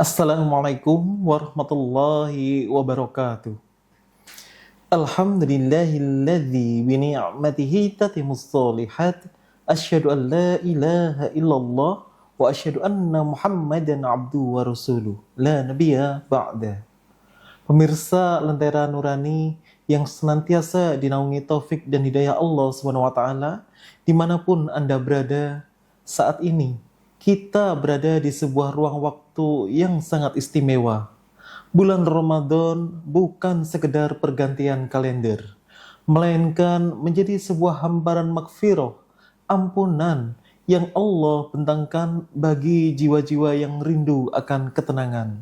Assalamualaikum warahmatullahi wabarakatuh. Alhamdulillahilladzi bi ni'matihi tatimmus shalihat. Asyhadu an la ilaha illallah wa asyhadu anna Muhammadan abduhu wa rasuluh. La nabiyya ba'da. Pemirsa Lentera Nurani yang senantiasa dinaungi taufik dan hidayah Allah Subhanahu wa taala dimanapun Anda berada saat ini. Kita berada di sebuah ruang waktu yang sangat istimewa. Bulan Ramadan bukan sekedar pergantian kalender, melainkan menjadi sebuah hamparan magfirah, ampunan yang Allah bentangkan bagi jiwa-jiwa yang rindu akan ketenangan.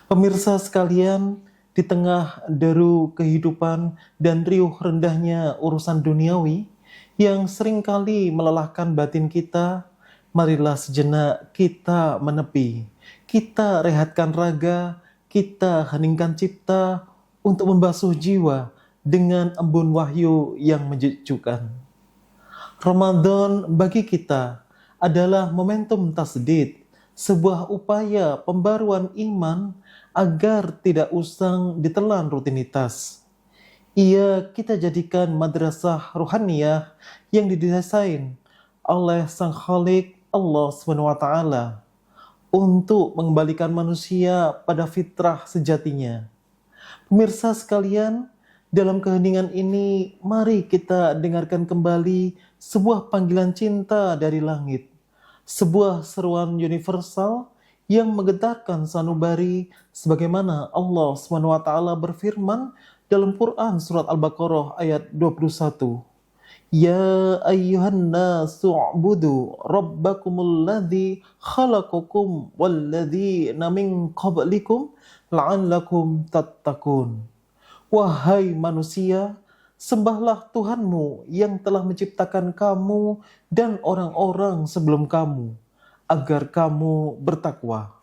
Pemirsa sekalian, di tengah deru kehidupan dan riuh rendahnya urusan duniawi yang seringkali melelahkan batin kita, marilah sejenak kita menepi, kita rehatkan raga, kita heningkan cipta untuk membasuh jiwa dengan embun wahyu yang menyejukkan. Ramadan bagi kita adalah momentum tasdid, sebuah upaya pembaruan iman agar tidak usang ditelan rutinitas. Ia kita jadikan madrasah ruhaniyah yang didesain oleh Sang Khalik Allah SWT untuk mengembalikan manusia pada fitrah sejatinya. Pemirsa sekalian, dalam keheningan ini, mari kita dengarkan kembali sebuah panggilan cinta dari langit, sebuah seruan universal yang menggetarkan sanubari, sebagaimana Allah SWT berfirman dalam Quran surat Al-Baqarah ayat 21. Ya ayyuhan nasu u'budu rabbakumul ladzi khalaqakum walladzina min qablikum la'allakum tattaqun. Wahai manusia, sembahlah Tuhanmu yang telah menciptakan kamu dan orang-orang sebelum kamu, agar kamu bertakwa.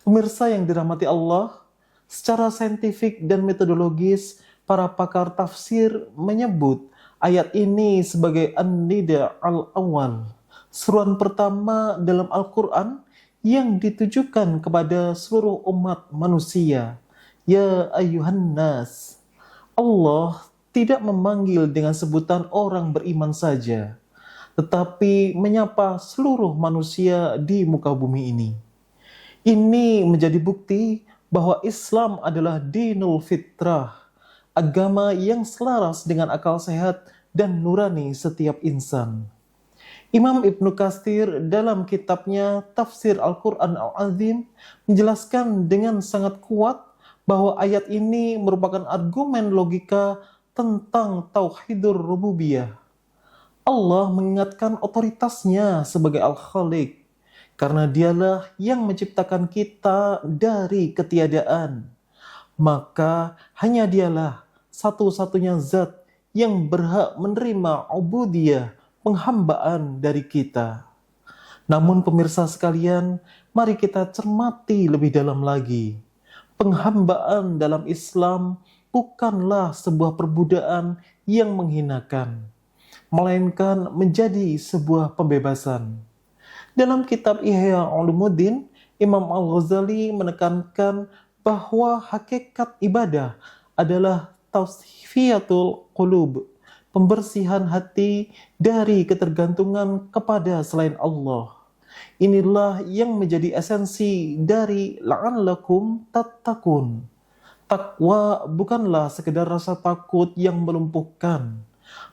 Pemirsa yang dirahmati Allah, secara saintifik dan metodologis, para pakar tafsir menyebut ayat ini sebagai an-nida al-awwal, seruan pertama dalam Al-Quran yang ditujukan kepada seluruh umat manusia. Ya ayyuhan nas. Allah tidak memanggil dengan sebutan orang beriman saja, tetapi menyapa seluruh manusia di muka bumi ini. Ini menjadi bukti bahwa Islam adalah dinul fitrah, agama yang selaras dengan akal sehat dan nurani setiap insan. Imam Ibnu Katsir dalam kitabnya Tafsir Al-Quran Al-Azim menjelaskan dengan sangat kuat bahwa ayat ini merupakan argumen logika tentang tauhidur rububiyah. Allah mengingatkan otoritasnya sebagai Al-Khaliq, karena dialah yang menciptakan kita dari ketiadaan. Maka hanya dialah satu-satunya zat yang berhak menerima ubudiyah, penghambaan dari kita. Namun pemirsa sekalian, mari kita cermati lebih dalam lagi. Penghambaan dalam Islam bukanlah sebuah perbudakan yang menghinakan, melainkan menjadi sebuah pembebasan. Dalam kitab Ihya Ulumuddin, Imam Al-Ghazali menekankan bahwa hakikat ibadah adalah tasfiyatul qulub, pembersihan hati dari ketergantungan kepada selain Allah. Inilah yang menjadi esensi dari la'allakum tattaqun. Takwa bukanlah sekedar rasa takut yang melumpuhkan,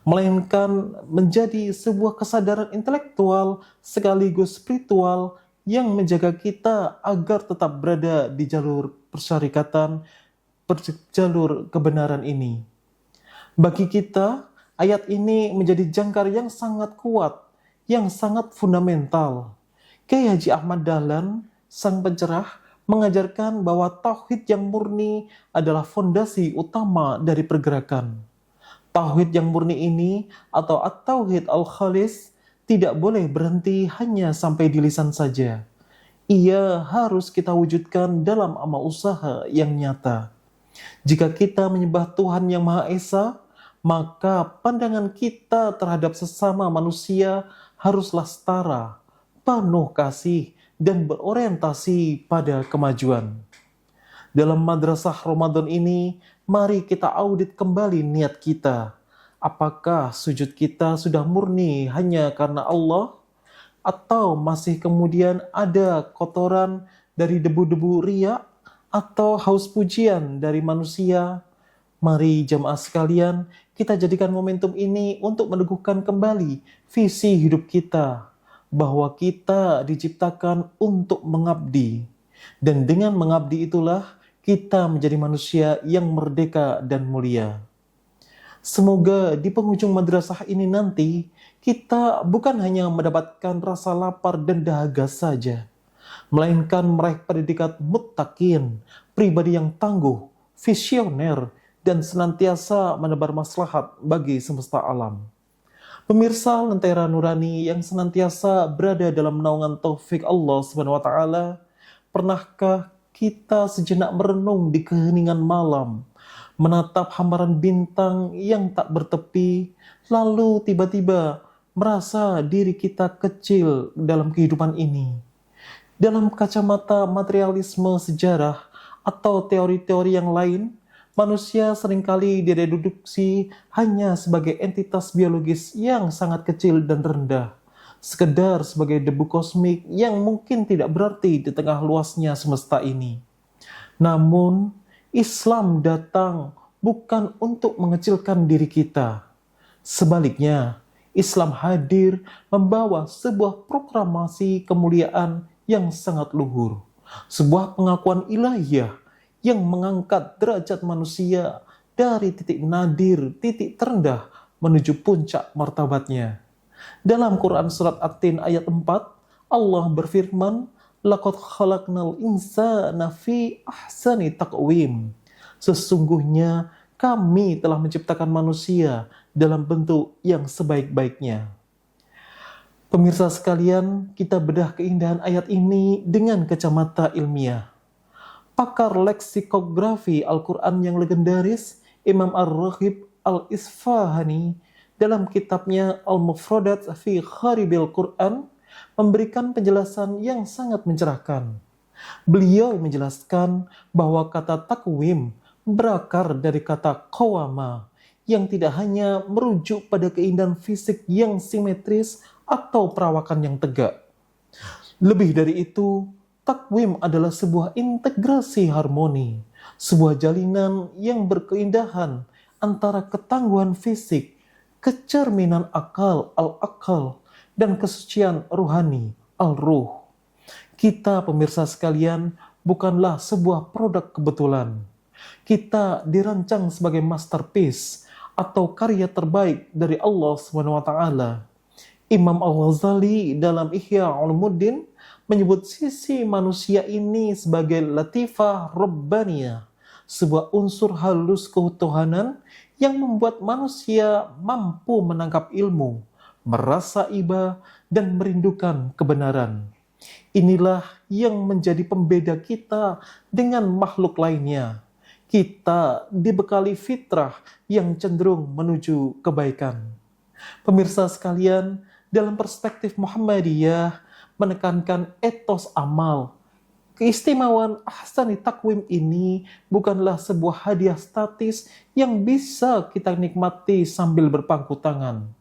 melainkan menjadi sebuah kesadaran intelektual sekaligus spiritual yang menjaga kita agar tetap berada di jalur persyarikatan, jalur kebenaran ini. Bagi kita, ayat ini menjadi jangkar yang sangat kuat, yang sangat fundamental. Kiai Haji Ahmad Dahlan, sang pencerah, mengajarkan bahwa tauhid yang murni adalah fondasi utama dari pergerakan. Tauhid yang murni ini atau at-tauhid al-khalis tidak boleh berhenti hanya sampai di lisan saja. Ia harus kita wujudkan dalam amal usaha yang nyata. Jika kita menyembah Tuhan yang Maha Esa, maka pandangan kita terhadap sesama manusia haruslah setara, penuh kasih, dan berorientasi pada kemajuan. Dalam madrasah Ramadan ini, mari kita audit kembali niat kita. Apakah sujud kita sudah murni hanya karena Allah? Atau masih kemudian ada kotoran dari debu-debu riya atau haus pujian dari manusia? Mari jamaah sekalian, kita jadikan momentum ini untuk meneguhkan kembali visi hidup kita, bahwa kita diciptakan untuk mengabdi. Dan dengan mengabdi itulah kita menjadi manusia yang merdeka dan mulia. Semoga di penghujung madrasah ini nanti, kita bukan hanya mendapatkan rasa lapar dan dahaga saja, melainkan meraih predikat muttaqin, pribadi yang tangguh, visioner, dan senantiasa menebar maslahat bagi semesta alam. Pemirsa Lentera Nurani yang senantiasa berada dalam naungan taufik Allah Subhanahu wa taala, pernahkah kita sejenak merenung di keheningan malam, menatap hamparan bintang yang tak bertepi, lalu tiba-tiba merasa diri kita kecil dalam kehidupan ini? Dalam kacamata materialisme sejarah atau teori-teori yang lain, manusia seringkali direduksi hanya sebagai entitas biologis yang sangat kecil dan rendah, sekedar sebagai debu kosmik yang mungkin tidak berarti di tengah luasnya semesta ini. Namun, Islam datang bukan untuk mengecilkan diri kita. Sebaliknya, Islam hadir membawa sebuah proklamasi kemuliaan yang sangat luhur, sebuah pengakuan ilahiyah yang mengangkat derajat manusia dari titik nadir, titik terendah menuju puncak martabatnya. Dalam Quran Surat At-Tin ayat 4, Allah berfirman, "Laqad khalaqnal insana fi ahsani taqwim." Sesungguhnya kami telah menciptakan manusia dalam bentuk yang sebaik-baiknya. Pemirsa sekalian, kita bedah keindahan ayat ini dengan kacamata ilmiah. Pakar leksikografi Al-Quran yang legendaris, Imam Ar-Raghib Al-Isfahani, dalam kitabnya Al-Mufradat fi Kharibil Quran, memberikan penjelasan yang sangat mencerahkan. Beliau menjelaskan bahwa kata takwim berakar dari kata qawama, yang tidak hanya merujuk pada keindahan fisik yang simetris atau perawakan yang tegak. Lebih dari itu, takwim adalah sebuah integrasi harmoni, sebuah jalinan yang berkeindahan antara ketangguhan fisik, kecerminan akal, al-akal, dan kesucian ruhani, al-ruh. Kita, pemirsa sekalian, bukanlah sebuah produk kebetulan. Kita dirancang sebagai masterpiece atau karya terbaik dari Allah SWT. Imam Al-Ghazali dalam Ihya Ulumuddin menyebut sisi manusia ini sebagai latifah rabbaniyah, sebuah unsur halus ketuhanan yang membuat manusia mampu menangkap ilmu, merasa iba, dan merindukan kebenaran. Inilah yang menjadi pembeda kita dengan makhluk lainnya. Kita dibekali fitrah yang cenderung menuju kebaikan. Pemirsa sekalian, dalam perspektif Muhammadiyah, menekankan etos amal. Keistimewaan ahsani takwim ini bukanlah sebuah hadiah statis yang bisa kita nikmati sambil berpangku tangan.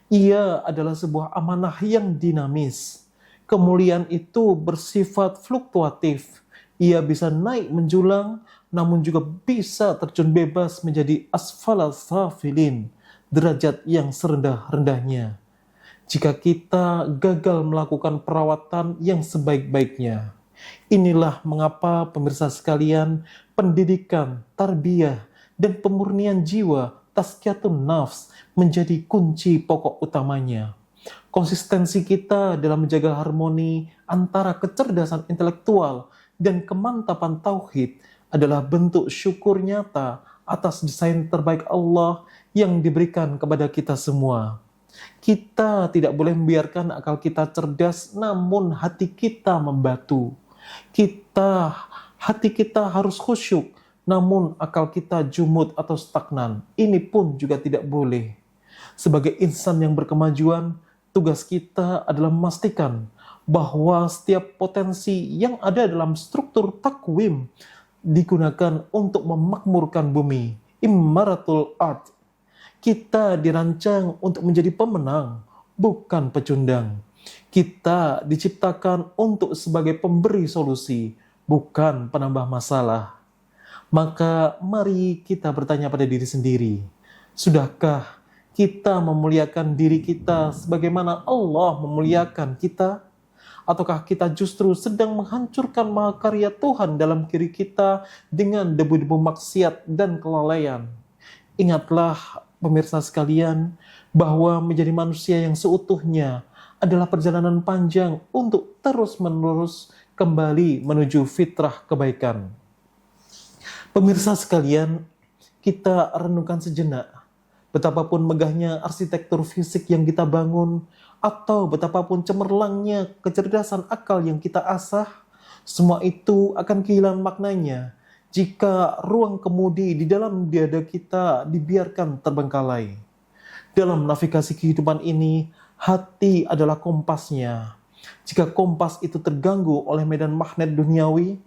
Ia adalah sebuah amanah yang dinamis. Kemuliaan itu bersifat fluktuatif. Ia bisa naik menjulang, namun juga bisa terjun bebas menjadi asfala safilin, derajat yang serendah-rendahnya, jika kita gagal melakukan perawatan yang sebaik-baiknya. Inilah mengapa pemirsa sekalian, pendidikan, tarbiyah, dan pemurnian jiwa, tazkiyatun nafs, menjadi kunci pokok utamanya. Konsistensi kita dalam menjaga harmoni antara kecerdasan intelektual dan kemantapan tauhid adalah bentuk syukur nyata atas desain terbaik Allah yang diberikan kepada kita semua. Kita tidak boleh membiarkan akal kita cerdas, namun hati kita membatu. Hati kita harus khusyuk, namun akal kita jumud atau stagnan. Ini pun juga tidak boleh. Sebagai insan yang berkemajuan, tugas kita adalah memastikan bahwa setiap potensi yang ada dalam struktur takwim digunakan untuk memakmurkan bumi. Immaratul ard. Kita dirancang untuk menjadi pemenang, bukan pecundang. Kita diciptakan untuk sebagai pemberi solusi, bukan penambah masalah. Maka mari kita bertanya pada diri sendiri, sudahkah kita memuliakan diri kita sebagaimana Allah memuliakan kita? Ataukah kita justru sedang menghancurkan mahakarya Tuhan dalam diri kita dengan debu-debu maksiat dan kelalaian? Ingatlah pemirsa sekalian, bahwa menjadi manusia yang seutuhnya adalah perjalanan panjang untuk terus-menerus kembali menuju fitrah kebaikan. Pemirsa sekalian, kita renungkan sejenak betapapun megahnya arsitektur fisik yang kita bangun, atau betapapun cemerlangnya kecerdasan akal yang kita asah, semua itu akan kehilangan maknanya jika ruang kemudi di dalam dada kita dibiarkan terbengkalai. Dalam navigasi kehidupan ini, hati adalah kompasnya. Jika kompas itu terganggu oleh medan magnet duniawi,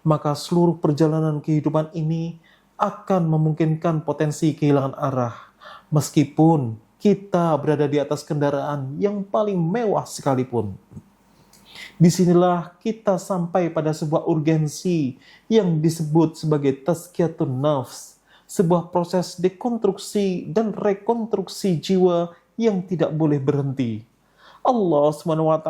maka seluruh perjalanan kehidupan ini akan memungkinkan potensi kehilangan arah, meskipun kita berada di atas kendaraan yang paling mewah sekalipun. Disinilah kita sampai pada sebuah urgensi yang disebut sebagai tazkiyatun nafs, sebuah proses dekonstruksi dan rekonstruksi jiwa yang tidak boleh berhenti. Allah SWT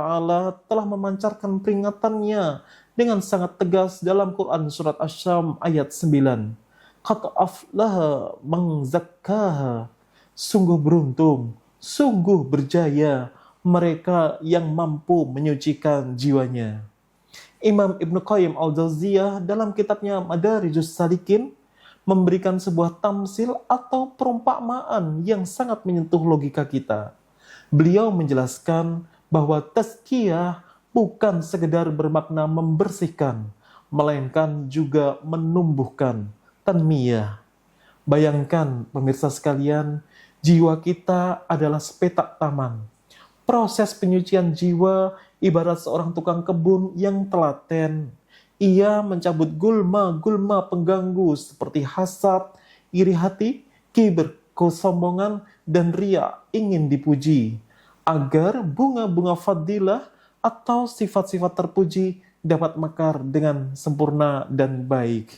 telah memancarkan peringatannya dengan sangat tegas dalam Quran Surat Asy-Syam ayat 9. Qad aflaha man zakkaha. Sungguh beruntung, sungguh berjaya mereka yang mampu menyucikan jiwanya. Imam Ibnu Qayyim al-Jauziyah dalam kitabnya Madarijus Salikin memberikan sebuah tamsil atau perumpamaan yang sangat menyentuh logika kita. Beliau menjelaskan bahwa tazkiyah bukan sekedar bermakna membersihkan, melainkan juga menumbuhkan, tanmiyah. Bayangkan pemirsa sekalian, jiwa kita adalah sepetak taman. Proses penyucian jiwa ibarat seorang tukang kebun yang telaten. Ia mencabut gulma-gulma pengganggu seperti hasad, iri hati, kibir, kesombongan, dan ria ingin dipuji, agar bunga-bunga fadilah atau sifat-sifat terpuji dapat mekar dengan sempurna dan baik.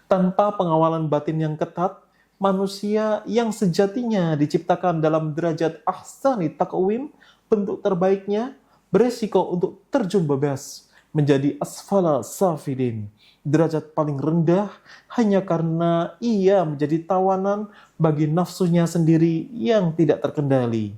Tanpa pengawalan batin yang ketat, manusia yang sejatinya diciptakan dalam derajat ahsani taqwim, bentuk terbaiknya, beresiko untuk terjun bebas menjadi asfala safilin, derajat paling rendah hanya karena ia menjadi tawanan bagi nafsunya sendiri yang tidak terkendali.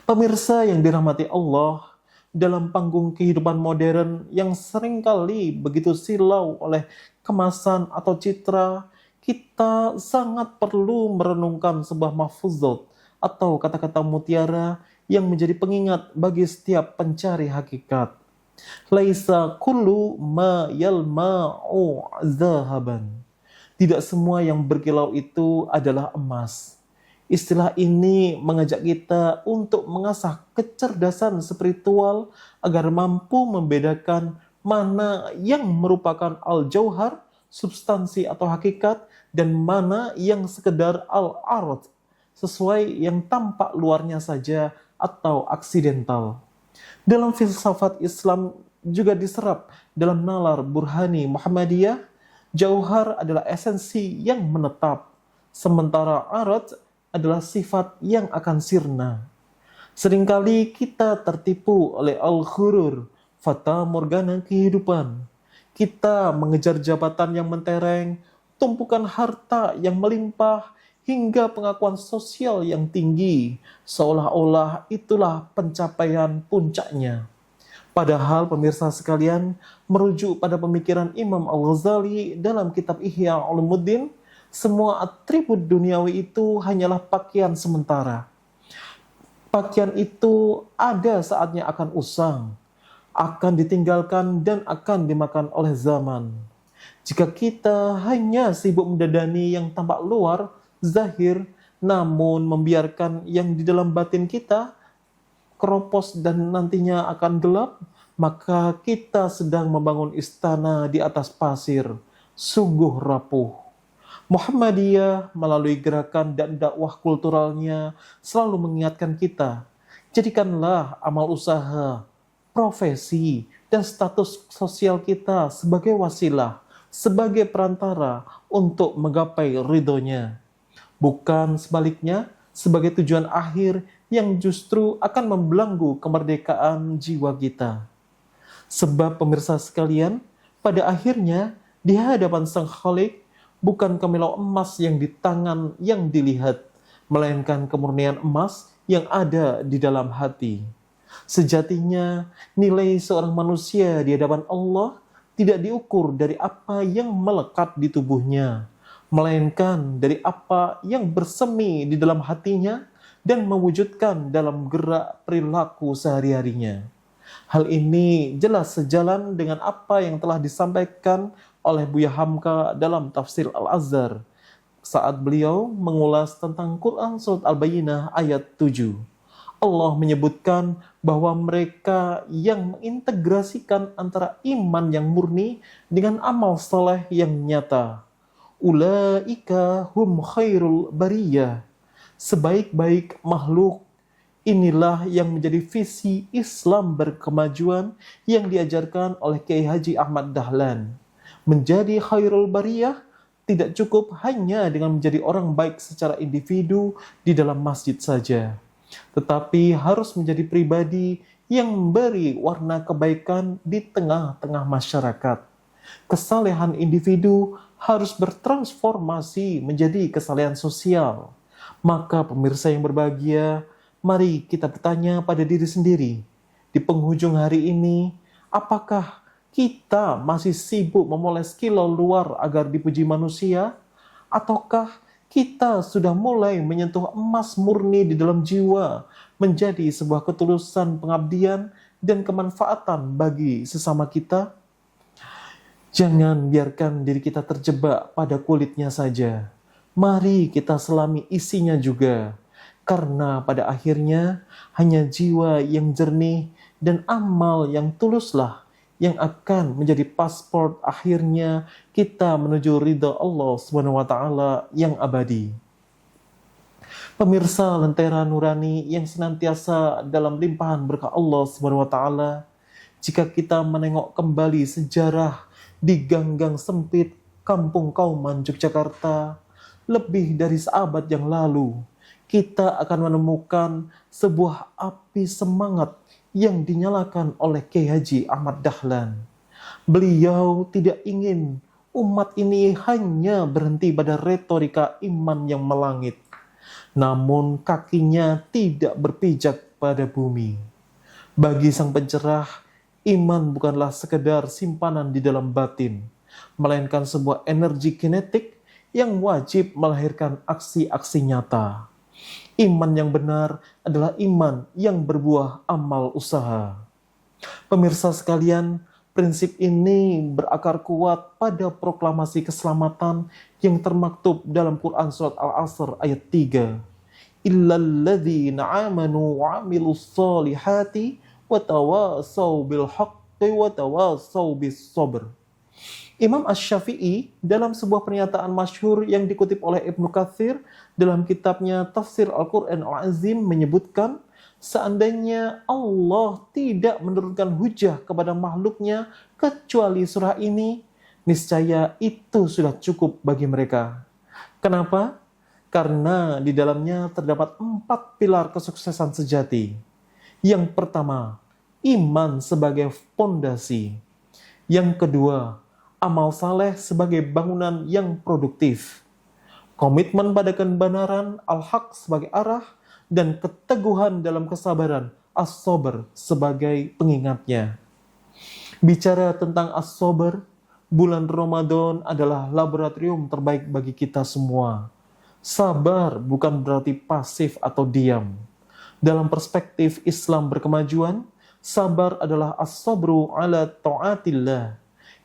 Pemirsa yang dirahmati Allah, dalam panggung kehidupan modern yang seringkali begitu silau oleh kemasan atau citra, kita sangat perlu merenungkan sebuah mahfuzat atau kata-kata mutiara yang menjadi pengingat bagi setiap pencari hakikat. Laisa kullu ma yalma'u zahaban. Tidak semua yang berkilau itu adalah emas. Istilah ini mengajak kita untuk mengasah kecerdasan spiritual agar mampu membedakan mana yang merupakan al-jauhar, substansi atau hakikat, dan mana yang sekedar al-ard, sesuai yang tampak luarnya saja atau aksidental. Dalam filsafat Islam juga diserap dalam nalar Burhani Muhammadiyah, jauhar adalah esensi yang menetap, sementara ard adalah sifat yang akan sirna. Seringkali kita tertipu oleh al-ghurur, fata morgana kehidupan. Kita mengejar jabatan yang mentereng, tumpukan harta yang melimpah, hingga pengakuan sosial yang tinggi, seolah-olah itulah pencapaian puncaknya. Padahal pemirsa sekalian, merujuk pada pemikiran Imam Al-Ghazali dalam kitab Ihya Ulumuddin, semua atribut duniawi itu hanyalah pakaian sementara. Pakaian itu ada saatnya akan usang, akan ditinggalkan dan akan dimakan oleh zaman. Jika kita hanya sibuk mendadani yang tampak luar, zahir, namun membiarkan yang di dalam batin kita keropos dan nantinya akan gelap, maka kita sedang membangun istana di atas pasir, sungguh rapuh. Muhammadiyah melalui gerakan dan dakwah kulturalnya selalu mengingatkan kita, jadikanlah amal usaha, profesi, dan status sosial kita sebagai wasilah, sebagai perantara untuk menggapai ridhonya. Bukan sebaliknya, sebagai tujuan akhir yang justru akan membelenggu kemerdekaan jiwa kita. Sebab pemirsa sekalian, pada akhirnya di hadapan Sang Khalik bukan kemilau emas yang di tangan yang dilihat, melainkan kemurnian emas yang ada di dalam hati. Sejatinya nilai seorang manusia di hadapan Allah tidak diukur dari apa yang melekat di tubuhnya, melainkan dari apa yang bersemi di dalam hatinya dan mewujudkan dalam gerak perilaku sehari-harinya. Hal ini jelas sejalan dengan apa yang telah disampaikan oleh Buya Hamka dalam tafsir Al-Azhar saat beliau mengulas tentang Quran Surat Al-Bayyinah ayat 7. Allah menyebutkan bahwa mereka yang mengintegrasikan antara iman yang murni dengan amal saleh yang nyata. Ulaika hum khairul bariyah. Sebaik-baik makhluk. Inilah yang menjadi visi Islam berkemajuan yang diajarkan oleh Kiai Haji Ahmad Dahlan. Menjadi khairul bariyah tidak cukup hanya dengan menjadi orang baik secara individu di dalam masjid saja, tetapi harus menjadi pribadi yang memberi warna kebaikan di tengah-tengah masyarakat. Kesalehan individu harus bertransformasi menjadi kesalehan sosial. Maka pemirsa yang berbahagia, mari kita bertanya pada diri sendiri, di penghujung hari ini, apakah kita masih sibuk memoles kilau luar agar dipuji manusia? Ataukah kita sudah mulai menyentuh emas murni di dalam jiwa, menjadi sebuah ketulusan pengabdian dan kemanfaatan bagi sesama kita? Jangan biarkan diri kita terjebak pada kulitnya saja. Mari kita selami isinya juga. Karena pada akhirnya hanya jiwa yang jernih dan amal yang tuluslah yang akan menjadi paspor akhirnya kita menuju ridha Allah SWT yang abadi. Pemirsa Lentera Nurani yang senantiasa dalam limpahan berkah Allah SWT, jika kita menengok kembali sejarah di gang-gang sempit Kampung Kauman Yogyakarta, lebih dari seabad yang lalu, kita akan menemukan sebuah api semangat yang dinyalakan oleh Kiai Haji Ahmad Dahlan. Beliau tidak ingin umat ini hanya berhenti pada retorika iman yang melangit, namun kakinya tidak berpijak pada bumi. Bagi sang pencerah, iman bukanlah sekedar simpanan di dalam batin, melainkan sebuah energi kinetik yang wajib melahirkan aksi-aksi nyata. Iman yang benar adalah iman yang berbuah amal usaha. Pemirsa sekalian, prinsip ini berakar kuat pada proklamasi keselamatan yang termaktub dalam Quran Surat Al-Asr ayat 3. Illalladzina amanu wa amilus solihati wa tawasaw bil haqqi wa tawasaw bis sabr. Imam Asy-Syafi'i dalam sebuah pernyataan masyhur yang dikutip oleh Ibnu Katsir dalam kitabnya Tafsir Al-Quran Al-Azim menyebutkan, seandainya Allah tidak menurunkan hujah kepada makhluknya kecuali surah ini, niscaya itu sudah cukup bagi mereka. Kenapa? Karena di dalamnya terdapat 4 pilar kesuksesan sejati. Yang pertama, iman sebagai fondasi. Yang kedua, amal saleh sebagai bangunan yang produktif. Komitmen pada kebenaran al-haq sebagai arah dan keteguhan dalam kesabaran as-sabr sebagai pengingatnya. Bicara tentang as-sabr, bulan Ramadan adalah laboratorium terbaik bagi kita semua. Sabar bukan berarti pasif atau diam. Dalam perspektif Islam berkemajuan, sabar adalah as-sabru ala ta'atillah.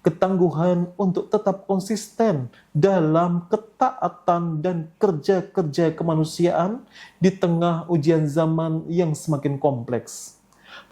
ketangguhan untuk tetap konsisten dalam ketaatan dan kerja-kerja kemanusiaan di tengah ujian zaman yang semakin kompleks.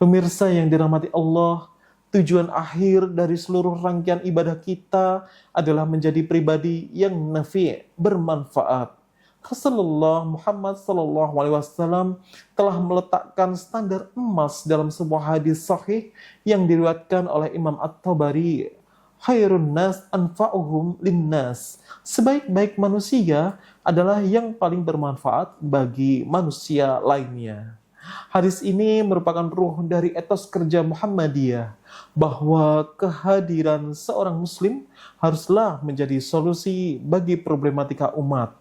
Pemirsa yang dirahmati Allah, tujuan akhir dari seluruh rangkaian ibadah kita adalah menjadi pribadi yang nafi', bermanfaat. Rasulullah Muhammad SAW telah meletakkan standar emas dalam sebuah hadis sahih yang diriwayatkan oleh Imam At-Tabari. Khairun nas anfa'uhum linnas. Sebaik-baik manusia adalah yang paling bermanfaat bagi manusia lainnya. Hadis ini merupakan ruh dari etos kerja Muhammadiyah, bahwa kehadiran seorang muslim haruslah menjadi solusi bagi problematika umat,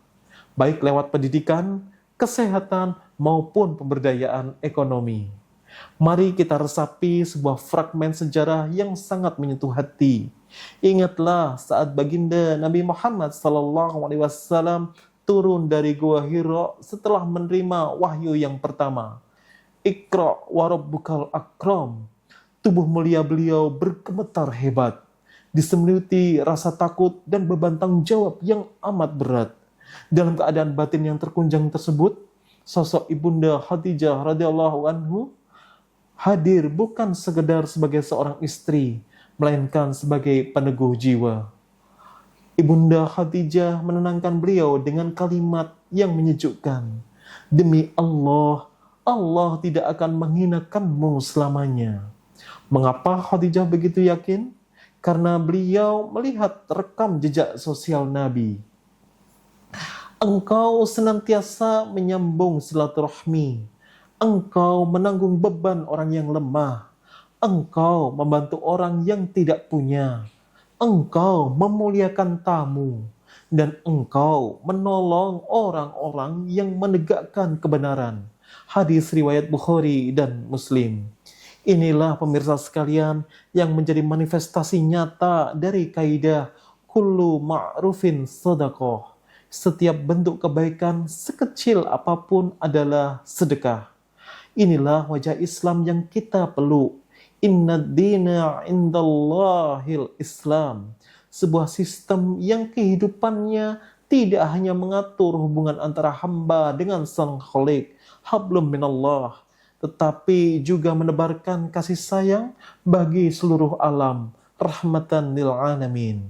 baik lewat pendidikan, kesehatan, maupun pemberdayaan ekonomi. Mari kita resapi sebuah fragmen sejarah yang sangat menyentuh hati. Ingatlah saat baginda Nabi Muhammad SAW turun dari Gua Hira setelah menerima wahyu yang pertama. Iqra wa rabbukal akram. Tubuh mulia beliau bergemetar hebat, diselimuti rasa takut dan beban tanggung jawab yang amat berat. Dalam keadaan batin yang terkunjang tersebut, sosok Ibunda Khadijah radhiyallahu anhu hadir bukan sekedar sebagai seorang istri, melainkan sebagai peneguh jiwa. Ibunda Khadijah menenangkan beliau dengan kalimat yang menyejukkan. Demi Allah, Allah tidak akan menghinakanmu selamanya. Mengapa Khadijah begitu yakin? Karena beliau melihat rekam jejak sosial Nabi. Engkau senantiasa menyambung silaturahmi. Engkau menanggung beban orang yang lemah. Engkau membantu orang yang tidak punya. Engkau memuliakan tamu. Dan engkau menolong orang-orang yang menegakkan kebenaran. Hadis riwayat Bukhari dan Muslim. Inilah pemirsa sekalian yang menjadi manifestasi nyata dari kaidah kullu ma'rufin shadaqah. Setiap bentuk kebaikan sekecil apapun adalah sedekah. Inilah wajah Islam yang kita peluk. Inna dina indallahil Islam. Sebuah sistem yang kehidupannya tidak hanya mengatur hubungan antara hamba dengan sang Khalik, hablum minallah, tetapi juga menebarkan kasih sayang bagi seluruh alam, rahmatan lil alamin.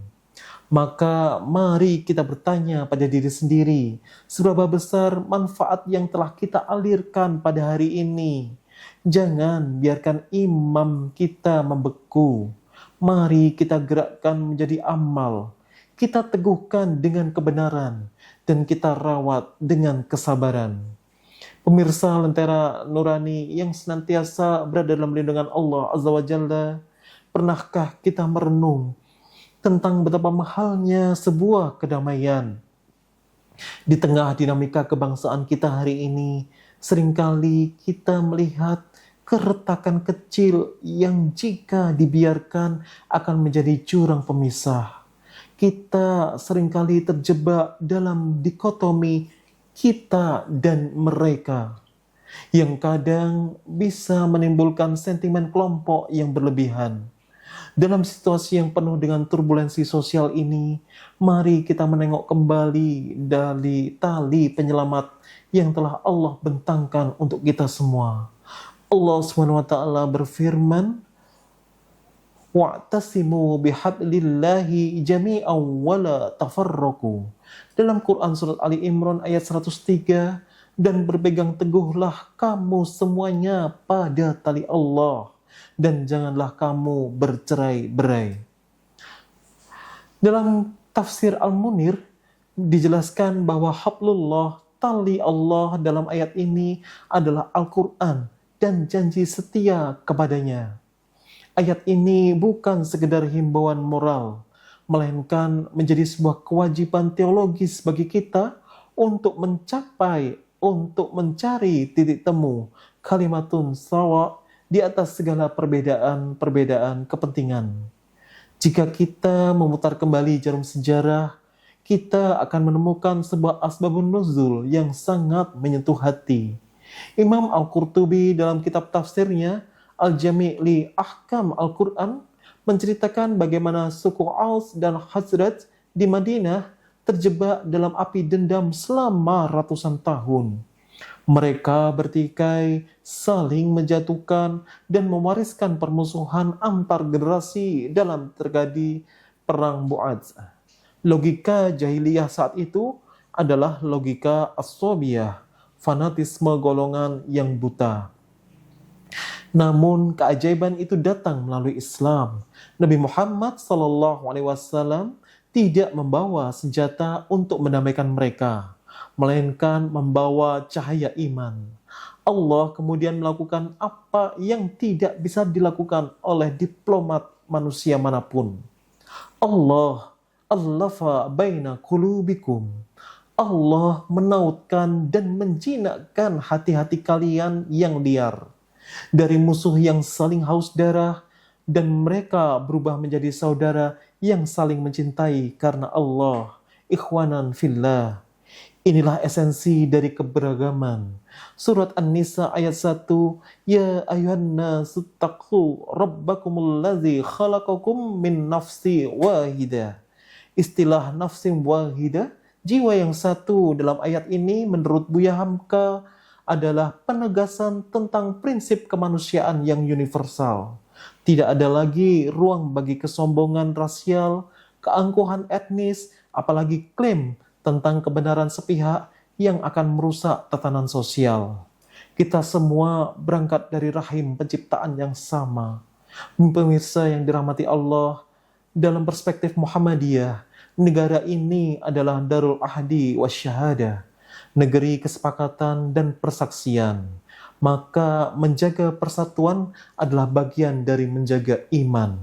Maka mari kita bertanya pada diri sendiri, seberapa besar manfaat yang telah kita alirkan pada hari ini. Jangan biarkan imam kita membeku. Mari kita gerakkan menjadi amal. Kita teguhkan dengan kebenaran dan kita rawat dengan kesabaran. Pemirsa Lentera Nurani yang senantiasa berada dalam lindungan Allah Azza wa Jalla, pernahkah kita merenung tentang betapa mahalnya sebuah kedamaian? Di tengah dinamika kebangsaan kita hari ini, seringkali kita melihat keretakan kecil yang jika dibiarkan akan menjadi jurang pemisah. Kita seringkali terjebak dalam dikotomi kita dan mereka, yang kadang bisa menimbulkan sentimen kelompok yang berlebihan. Dalam situasi yang penuh dengan turbulensi sosial ini, mari kita menengok kembali dari tali penyelamat yang telah Allah bentangkan untuk kita semua. Allah SWT berfirman, wa'tasimu bihablillahi jami'an wa la tafarraqu. Dalam Quran surat Ali Imran ayat 103, dan berpegang teguhlah kamu semuanya pada tali Allah, dan janganlah kamu bercerai-berai. Dalam tafsir Al-Munir dijelaskan bahwa hablullah, tali Allah dalam ayat ini adalah Al-Quran dan janji setia kepadanya. Ayat ini bukan sekedar himbauan moral, melainkan menjadi sebuah kewajiban teologis bagi kita untuk mencari titik temu kalimatun sawa di atas segala perbedaan kepentingan. Jika kita memutar kembali jarum sejarah, kita akan menemukan sebuah asbabun nuzul yang sangat menyentuh hati. Imam Al-Qurtubi dalam kitab tafsirnya Al-Jami' li Ahkam Al-Quran menceritakan bagaimana suku Aus dan Khazraj di Madinah terjebak dalam api dendam selama ratusan tahun. Mereka bertikai, saling menjatuhkan, dan mewariskan permusuhan antar generasi dalam terjadi perang Bu'adz. Logika jahiliyah saat itu adalah logika as-sobiyah, fanatisme golongan yang buta. Namun keajaiban itu datang melalui Islam. Nabi Muhammad SAW tidak membawa senjata untuk mendamaikan mereka, melainkan membawa cahaya iman. Allah kemudian melakukan apa yang tidak bisa dilakukan oleh diplomat manusia manapun. Allah allafa baina qulubikum. Allah menautkan dan menjinakkan hati-hati kalian yang liar dari musuh yang saling haus darah, dan mereka berubah menjadi saudara yang saling mencintai karena Allah. Ikhwanan fillah. Inilah esensi dari keberagaman. Surat An-Nisa ayat 1, Ya ayuhan nasu taqu rabbakumul ladzi khalaqakum min nafsi wahidah. Istilah nafsi wahidah, jiwa yang satu, dalam ayat ini menurut Buya Hamka adalah penegasan tentang prinsip kemanusiaan yang universal. Tidak ada lagi ruang bagi kesombongan rasial, keangkuhan etnis, apalagi klaim tentang kebenaran sepihak yang akan merusak tatanan sosial. Kita semua berangkat dari rahim penciptaan yang sama. Pemirsa yang dirahmati Allah, dalam perspektif Muhammadiyah, negara ini adalah Darul Ahdi Wasyahadah, negeri kesepakatan dan persaksian. Maka menjaga persatuan adalah bagian dari menjaga iman.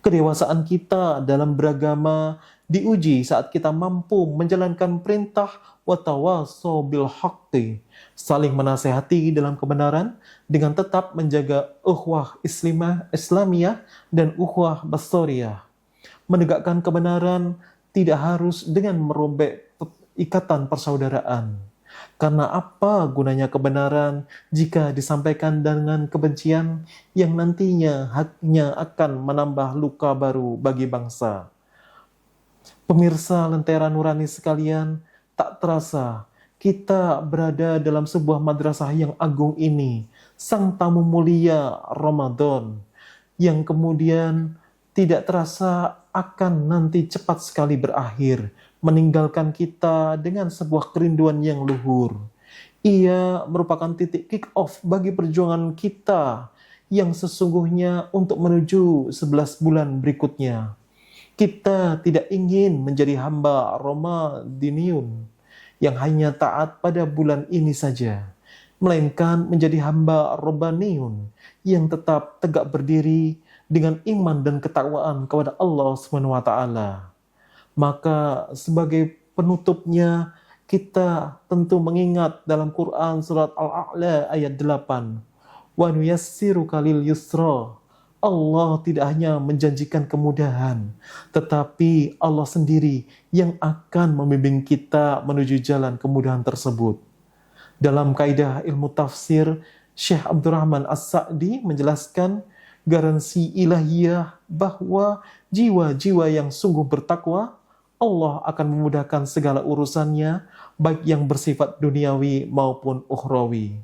Kedewasaan kita dalam beragama diuji saat kita mampu menjalankan perintah watawasau bil haqqi, saling menasehati dalam kebenaran dengan tetap menjaga ukhuwah Islamiyah dan ukhuwah basariyah. Menegakkan kebenaran tidak harus dengan merobek ikatan persaudaraan. Karena apa gunanya kebenaran jika disampaikan dengan kebencian yang nantinya haknya akan menambah luka baru bagi bangsa. Pemirsa Lentera Nurani sekalian, tak terasa kita berada dalam sebuah madrasah yang agung ini, sang tamu mulia Ramadan, yang kemudian tidak terasa akan nanti cepat sekali berakhir, meninggalkan kita dengan sebuah kerinduan yang luhur. Ia merupakan titik kick-off bagi perjuangan kita yang sesungguhnya untuk menuju 11 bulan berikutnya. Kita tidak ingin menjadi hamba Ramadiniun yang hanya taat pada bulan ini saja, melainkan menjadi hamba Rabbaniun yang tetap tegak berdiri dengan iman dan ketakwaan kepada Allah SWT. Maka sebagai penutupnya, kita tentu mengingat dalam Quran surat Al-A'la ayat 8. Wa nuyassiruka lil yusra. Allah tidak hanya menjanjikan kemudahan, tetapi Allah sendiri yang akan membimbing kita menuju jalan kemudahan tersebut. Dalam kaidah ilmu tafsir, Syekh Abdurrahman As-Sa'di menjelaskan garansi ilahiyah bahwa jiwa-jiwa yang sungguh bertakwa, Allah akan memudahkan segala urusannya, baik yang bersifat duniawi maupun ukhrawi.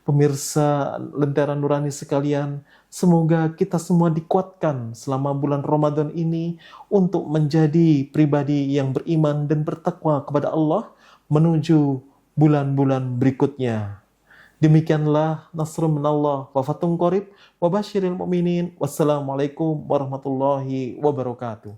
Pemirsa Lentera Nurani sekalian, semoga kita semua dikuatkan selama bulan Ramadan ini untuk menjadi pribadi yang beriman dan bertakwa kepada Allah menuju bulan-bulan berikutnya. Demikianlah nasrun minallah wa fathun qarib wa basyiril mu'minin. Wassalamualaikum warahmatullahi wabarakatuh.